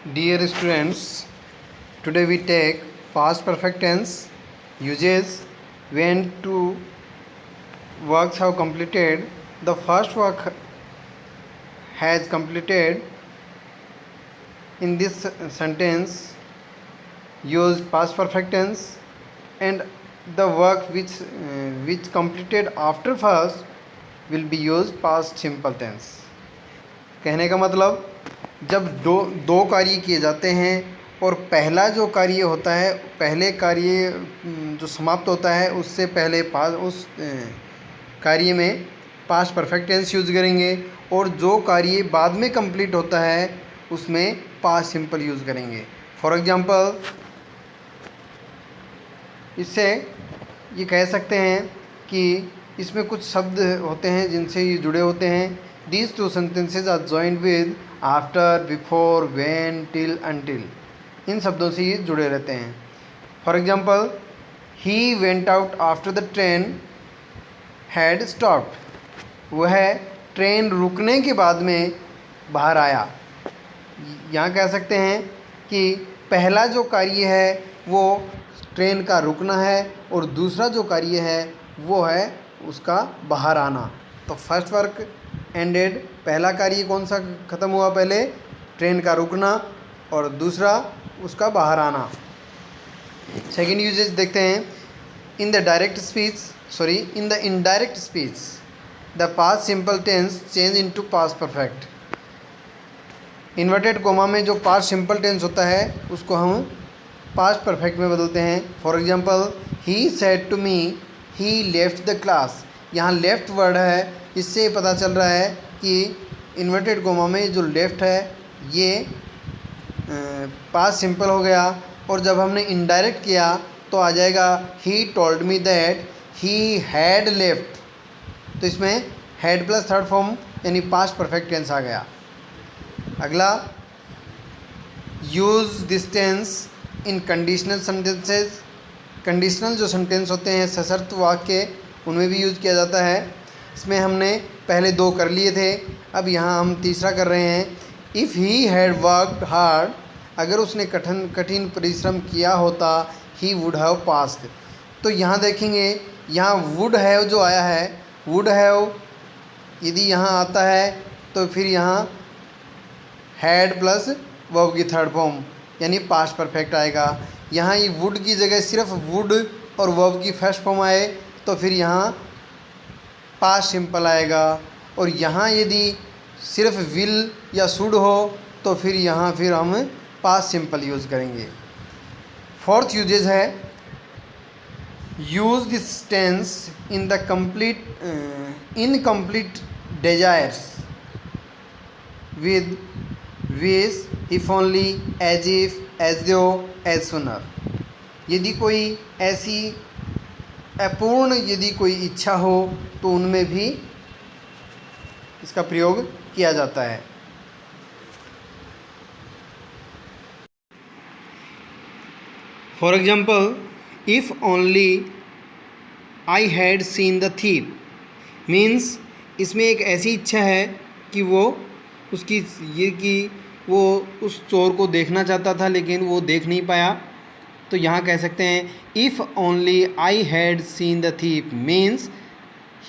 Dear students, today we take past perfect tense uses when two works have completed. The first work has completed. In this sentence use past perfect tense, and the work which completed after first will be used past simple tense. कहने का मतलब जब दो कार्य किए जाते हैं और पहला जो कार्य होता है, पहले कार्य जो समाप्त होता है उससे पहले उस कार्य में पास्ट परफेक्ट टेंस यूज़ करेंगे, और जो कार्य बाद में कंप्लीट होता है उसमें पास्ट सिंपल यूज़ करेंगे. फॉर एग्जांपल इससे ये कह सकते हैं कि इसमें कुछ शब्द होते हैं जिनसे ये जुड़े होते हैं. These two sentences are joined with after, before, when, till, until. इन शब्दों से ये जुड़े रहते हैं. For example he went out after the train had stopped. वह ट्रेन रुकने के बाद में बाहर आया. यहाँ कह सकते हैं कि पहला जो कार्य है वो ट्रेन का रुकना है और दूसरा जो कार्य है वो है उसका बाहर आना. तो फर्स्ट वर्क एंडेड, पहला कार्य कौन सा ख़त्म हुआ, पहले ट्रेन का रुकना और दूसरा उसका बाहर आना. सेकेंड यूजेज देखते हैं. In the indirect speech the past simple tense change into past perfect. Inverted comma में जो पास्ट सिंपल टेंस होता है उसको हम पास्ट परफेक्ट में बदलते हैं. For example he said to me he left the class. यहाँ लेफ्ट वर्ड है, इससे पता चल रहा है कि इन्वर्टेड कोमा में जो लेफ्ट है ये पास्ट सिंपल हो गया. और जब हमने इनडायरेक्ट किया तो आ जाएगा he told me that he had left. तो इसमें हैड प्लस थर्ड फॉर्म यानी पास्ट परफेक्ट टेंस आ गया. अगला use this tense in conditional sentences. Conditional जो सेंटेंस होते हैं सशर्त वाक्य, उनमें भी यूज़ किया जाता है. इसमें हमने पहले दो कर लिए थे, अब यहाँ हम तीसरा कर रहे हैं. If he had worked hard, अगर उसने कठिन परिश्रम किया होता, ही वुड हैव पास्ड. तो यहाँ देखेंगे, यहाँ वुड हैव जो आया है, वुड हैव यदि यहाँ आता है तो फिर यहाँ हैड प्लस वर्ब की थर्ड फॉर्म यानी पास्ट परफेक्ट आएगा. यहाँ ये वुड की जगह सिर्फ वुड और वर्ब की फर्स्ट फॉर्म आए तो फिर यहाँ पास्ट सिंपल आएगा. और यहाँ यदि सिर्फ विल या शुड हो तो फिर यहाँ फिर हम पास्ट सिंपल यूज़ करेंगे. फोर्थ यूजेज है use this tense in the incomplete desires with wish, if only, as if, as though, as sooner. यदि कोई ऐसी अपूर्ण यदि कोई इच्छा हो तो उनमें भी इसका प्रयोग किया जाता है. For example if only I had seen the thief means इसमें एक ऐसी इच्छा है कि वो उसकी ये कि वो उस चोर को देखना चाहता था लेकिन वो देख नहीं पाया. तो यहाँ कह सकते हैं if only I had seen the thief means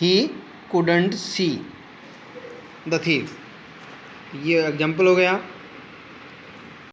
he couldn't see the thief. ये एग्जाम्पल हो गया.